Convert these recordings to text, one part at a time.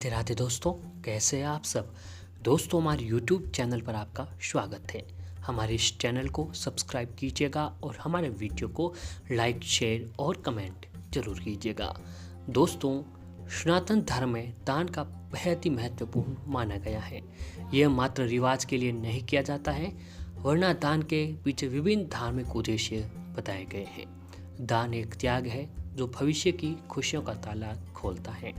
राधे राधे दोस्तों, कैसे हैं आप सब। दोस्तों, हमारे YouTube चैनल पर आपका स्वागत है। हमारे इस चैनल को सब्सक्राइब कीजिएगा और हमारे वीडियो को लाइक, शेयर और कमेंट जरूर कीजिएगा। दोस्तों, सनातन धर्म में दान का बेहद ही महत्वपूर्ण माना गया है। यह मात्र रिवाज के लिए नहीं किया जाता है, वरना दान के पीछे विभिन्न धार्मिक उद्देश्य बताए गए हैं। दान एक त्याग है जो भविष्य की खुशियों का ताला खोलता है।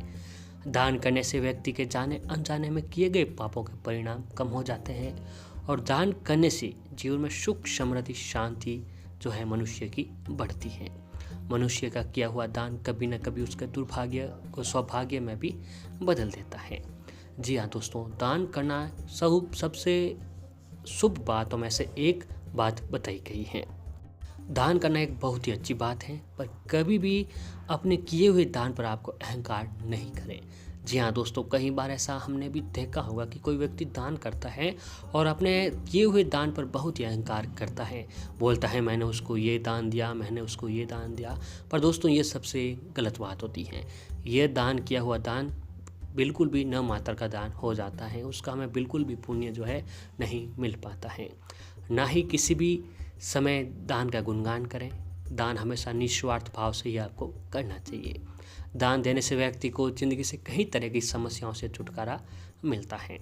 दान करने से व्यक्ति के जाने अनजाने में किए गए पापों के परिणाम कम हो जाते हैं और दान करने से जीवन में सुख, समृद्धि, शांति जो है मनुष्य की बढ़ती है। मनुष्य का किया हुआ दान कभी न कभी उसके दुर्भाग्य को सौभाग्य में भी बदल देता है। जी हाँ दोस्तों, दान करना सबसे शुभ बातों में से एक बात बताई गई है। दान करना एक बहुत ही अच्छी बात है, पर कभी भी अपने किए हुए दान पर आपको अहंकार नहीं करें। जी हाँ दोस्तों, कई बार ऐसा हमने भी देखा होगा कि कोई व्यक्ति दान करता है और अपने किए हुए दान पर बहुत ही अहंकार करता है, बोलता है मैंने उसको ये दान दिया, मैंने उसको ये दान दिया। पर दोस्तों, ये सबसे गलत बात होती है। ये दान किया हुआ दान बिल्कुल भी न मात्र का दान हो जाता है, उसका हमें बिल्कुल भी पुण्य जो है नहीं मिल पाता है। ना ही किसी भी समय दान का गुणगान करें। दान हमेशा निस्वार्थ भाव से ही आपको करना चाहिए। दान देने से व्यक्ति को जिंदगी से कई तरह की समस्याओं से छुटकारा मिलता है,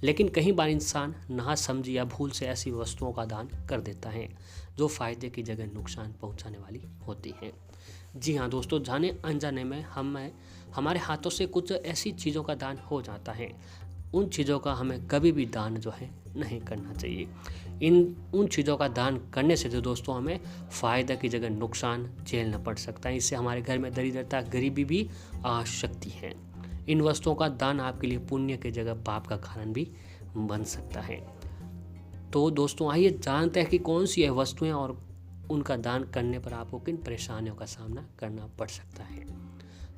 लेकिन कई बार इंसान नासमझी या भूल से ऐसी वस्तुओं का दान कर देता है जो फायदे की जगह नुकसान पहुंचाने वाली होती हैं। जी हाँ दोस्तों, जाने अनजाने में हमारे हाथों से कुछ ऐसी चीज़ों का दान हो जाता है। उन चीज़ों का हमें कभी भी दान जो है नहीं करना चाहिए। उन चीज़ों का दान करने से जो दोस्तों हमें फ़ायदा की जगह नुकसान झेलना पड़ सकता है। इससे हमारे घर में दरिद्रता, गरीबी भी आ सकती है। इन वस्तुओं का दान आपके लिए पुण्य की जगह पाप का कारण भी बन सकता है। तो दोस्तों, आइए जानते हैं कि कौन सी है वस्तुएं और उनका दान करने पर आपको किन परेशानियों का सामना करना पड़ सकता है।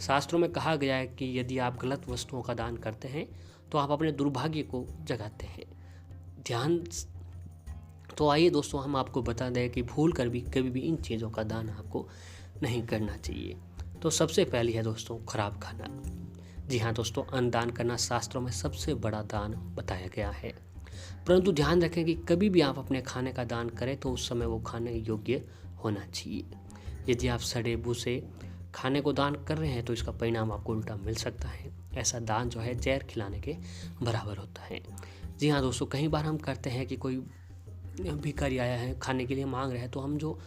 शास्त्रों में कहा गया है कि यदि आप गलत वस्तुओं का दान करते हैं तो आप अपने दुर्भाग्य को जगाते हैं। तो आइए दोस्तों, हम आपको बता दें कि भूल कर भी कभी भी इन चीज़ों का दान आपको नहीं करना चाहिए। तो सबसे पहली है दोस्तों, खराब खाना। जी हाँ दोस्तों, अन्न दान करना शास्त्रों में सबसे बड़ा दान बताया गया है, परंतु ध्यान रखें कि कभी भी आप अपने खाने का दान करें तो उस समय वो खाने योग्य होना चाहिए। यदि आप सड़े भूसे खाने को दान कर रहे हैं तो इसका परिणाम आपको उल्टा मिल सकता है। ऐसा दान जो है जहर खिलाने के बराबर होता है। जी हाँ दोस्तों, कई बार हम करते हैं कि कोई भिखारी आया है, खाने के लिए मांग रहा है, तो हम जो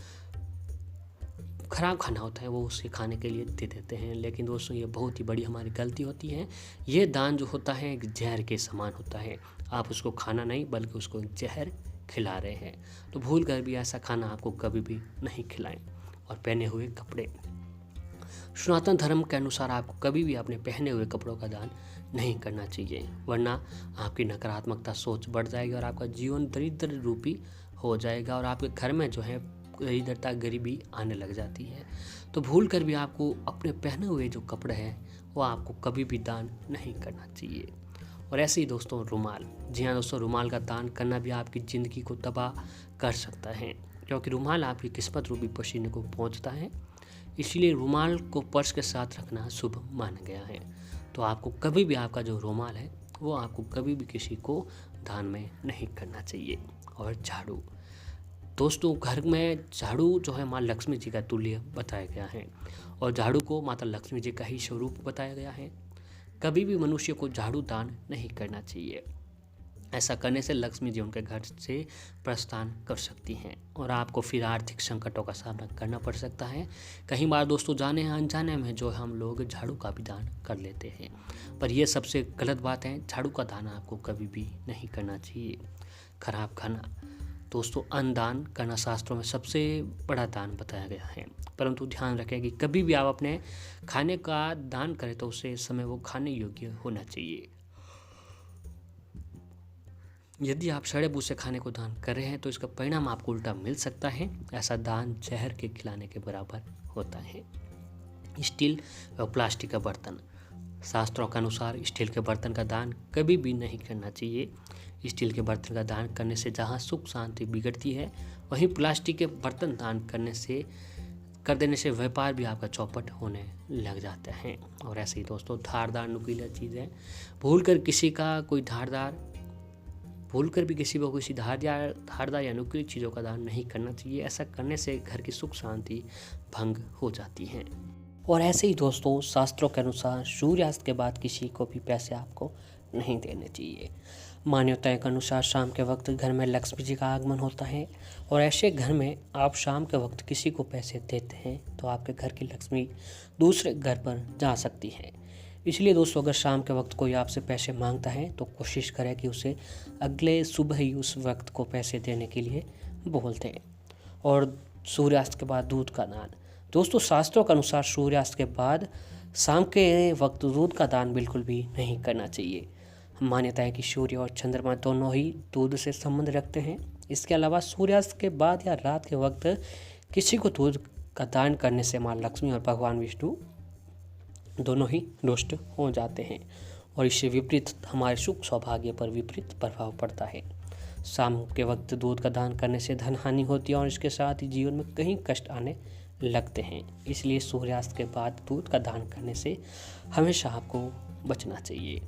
खराब खाना होता है वो उसे खाने के लिए दे देते हैं। लेकिन दोस्तों, ये बहुत ही बड़ी हमारी गलती होती है। ये दान जो होता है एक जहर के समान होता है। आप उसको खाना नहीं बल्कि उसको एक जहर खिला रहे हैं। तो भूल कर भी ऐसा खाना आपको कभी भी नहीं खिलाएं। और पहने हुए कपड़े, सनातन धर्म के अनुसार आपको कभी भी अपने पहने हुए कपड़ों का दान नहीं करना चाहिए, वरना आपकी नकारात्मकता सोच बढ़ जाएगी और आपका जीवन दरिद्र रूपी हो जाएगा और आपके घर में जो है दरिद्रता, गरीबी आने लग जाती है। तो भूल कर भी आपको अपने पहने हुए जो कपड़े हैं वो आपको कभी भी दान नहीं करना चाहिए। और ऐसे ही दोस्तों, रुमाल। जी हाँ दोस्तों, रुमाल का दान करना भी आपकी ज़िंदगी को तबाह कर सकता है, क्योंकि रुमाल आपकी किस्मत रूपी पसीने को पहुँचता है। इसलिए रुमाल को पर्स के साथ रखना शुभ माना गया है। तो आपको कभी भी आपका जो रुमाल है वो आपको कभी भी किसी को दान में नहीं करना चाहिए। और झाड़ू। दोस्तों, घर में झाड़ू जो है माँ लक्ष्मी जी का तुल्य बताया गया है और झाड़ू को माता लक्ष्मी जी का ही स्वरूप बताया गया है। कभी भी मनुष्य को झाड़ू दान नहीं करना चाहिए। ऐसा करने से लक्ष्मी जी उनके घर से प्रस्थान कर सकती हैं और आपको फिर आर्थिक संकटों का सामना करना पड़ सकता है। कई बार दोस्तों, जाने अनजाने में जो हम लोग झाड़ू का भी दान कर लेते हैं, पर यह सबसे गलत बात है। झाड़ू का दान आपको कभी भी नहीं करना चाहिए। खराब खाना। दोस्तों, अन्न दान करना शास्त्रों में सबसे बड़ा दान बताया गया है, परंतु ध्यान रखें कि कभी भी आप अपने खाने का दान करें तो उसे समय वो खाने योग्य होना चाहिए। यदि आप सड़े भूसे खाने को दान कर रहे हैं तो इसका परिणाम आपको उल्टा मिल सकता है। ऐसा दान जहर के खिलाने के बराबर होता है। स्टील व प्लास्टिक का बर्तन। शास्त्रों के अनुसार स्टील के बर्तन का दान कभी भी नहीं करना चाहिए। स्टील के बर्तन का दान करने से जहाँ सुख शांति बिगड़ती है, वहीं प्लास्टिक के बर्तन दान करने से कर देने से व्यापार भी आपका चौपट होने लग जाते हैं। और ऐसे ही दोस्तों धारदार नुकीला चीज़ें भूलकर भी किसी को किसी धारदार या नुकीली चीज़ों का दान नहीं करना चाहिए। ऐसा करने से घर की सुख शांति भंग हो जाती है। और ऐसे ही दोस्तों शास्त्रों के अनुसार सूर्यास्त के बाद किसी को भी पैसे आपको नहीं देने चाहिए। मान्यताओं के अनुसार शाम के वक्त घर में लक्ष्मी जी का आगमन होता है और ऐसे घर में आप शाम के वक्त किसी को पैसे देते हैं तो आपके घर की लक्ष्मी दूसरे घर पर जा सकती है। इसलिए दोस्तों अगर शाम के वक्त कोई आपसे पैसे मांगता है तो कोशिश करें कि उसे अगले सुबह ही उस वक्त को पैसे देने के लिए बोल दें। और सूर्यास्त के बाद दूध का दान। दोस्तों शास्त्रों के अनुसार सूर्यास्त के बाद शाम के वक्त दूध का दान बिल्कुल भी नहीं करना चाहिए। मान्यता है कि सूर्य और चंद्रमा दोनों ही दूध से संबंध रखते हैं। इसके अलावा सूर्यास्त के बाद या रात के वक्त किसी को दूध का दान करने से माँ लक्ष्मी और भगवान विष्णु दोनों ही रुष्ट हो जाते हैं और इससे विपरीत हमारे सुख सौभाग्य पर विपरीत प्रभाव पड़ता है। शाम के वक्त दूध का दान करने से धन हानि होती है और इसके साथ ही जीवन में कहीं कष्ट आने लगते हैं। इसलिए सूर्यास्त के बाद दूध का दान करने से हमेशा आपको बचना चाहिए।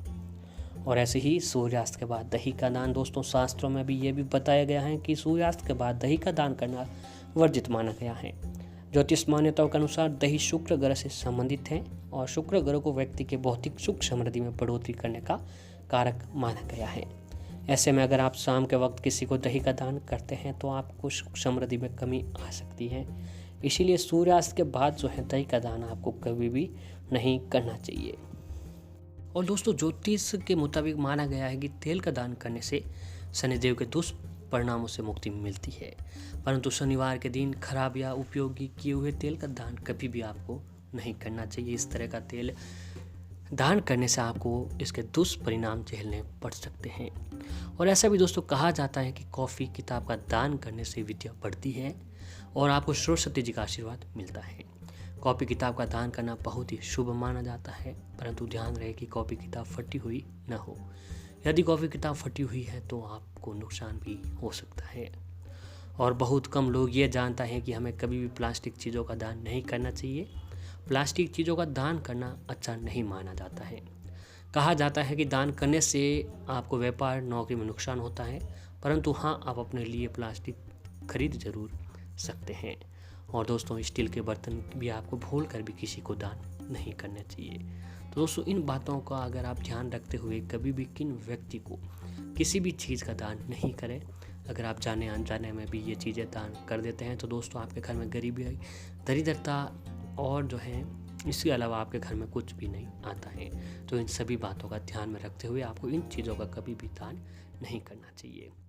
और ऐसे ही सूर्यास्त के बाद दही का दान। दोस्तों शास्त्रों में भी ये भी बताया गया है कि सूर्यास्त के बाद दही का दान करना वर्जित माना गया है। ज्योतिष मान्यताओं के अनुसार दही शुक्र ग्रह से संबंधित है और शुक्र ग्रह को व्यक्ति के भौतिक सुख समृद्धि में बढ़ोतरी करने का कारक माना गया है। ऐसे में अगर आप शाम के वक्त किसी को दही का दान करते हैं तो आपको सुख समृद्धि में कमी आ सकती है। इसीलिए सूर्यास्त के बाद जो है दही का दान आपको कभी भी नहीं करना चाहिए। और दोस्तों ज्योतिष के मुताबिक माना गया है कि तेल का दान करने से शनिदेव के दुष्परिणामों से मुक्ति मिलती है, परंतु शनिवार के दिन खराब या उपयोगी किए हुए तेल का दान कभी भी आपको नहीं करना चाहिए। इस तरह का तेल दान करने से आपको इसके दुष्परिणाम झेलने पड़ सकते हैं। और ऐसा भी दोस्तों कहा जाता है कि कॉफ़ी किताब का दान करने से विद्या बढ़ती है और आपको सरस्वती जी का आशीर्वाद मिलता है। कॉपी किताब का दान करना बहुत ही शुभ माना जाता है, परंतु ध्यान रहे कि कॉपी किताब फटी हुई न हो। यदि कॉपी किताब फटी हुई है तो आपको नुकसान भी हो सकता है। और बहुत कम लोग ये जानता है कि हमें कभी भी प्लास्टिक चीज़ों का दान नहीं करना चाहिए। प्लास्टिक चीज़ों का दान करना अच्छा नहीं माना जाता है। कहा जाता है कि दान करने से आपको व्यापार नौकरी में नुकसान होता है, परंतु हाँ आप अपने लिए प्लास्टिक खरीद जरूर सकते हैं। और दोस्तों स्टील के बर्तन भी आपको भूल कर भी किसी को दान नहीं करना चाहिए। तो दोस्तों इन बातों का अगर आप ध्यान रखते हुए कभी भी किन व्यक्ति को किसी भी चीज़ का दान नहीं करें। अगर आप जाने अनजाने में भी ये चीज़ें दान कर देते हैं तो दोस्तों आपके घर में गरीबी, दरिद्रता और जो है इसके अलावा आपके घर में कुछ भी नहीं आता है। तो इन सभी बातों का ध्यान में रखते हुए आपको इन चीज़ों का कभी भी दान नहीं करना चाहिए।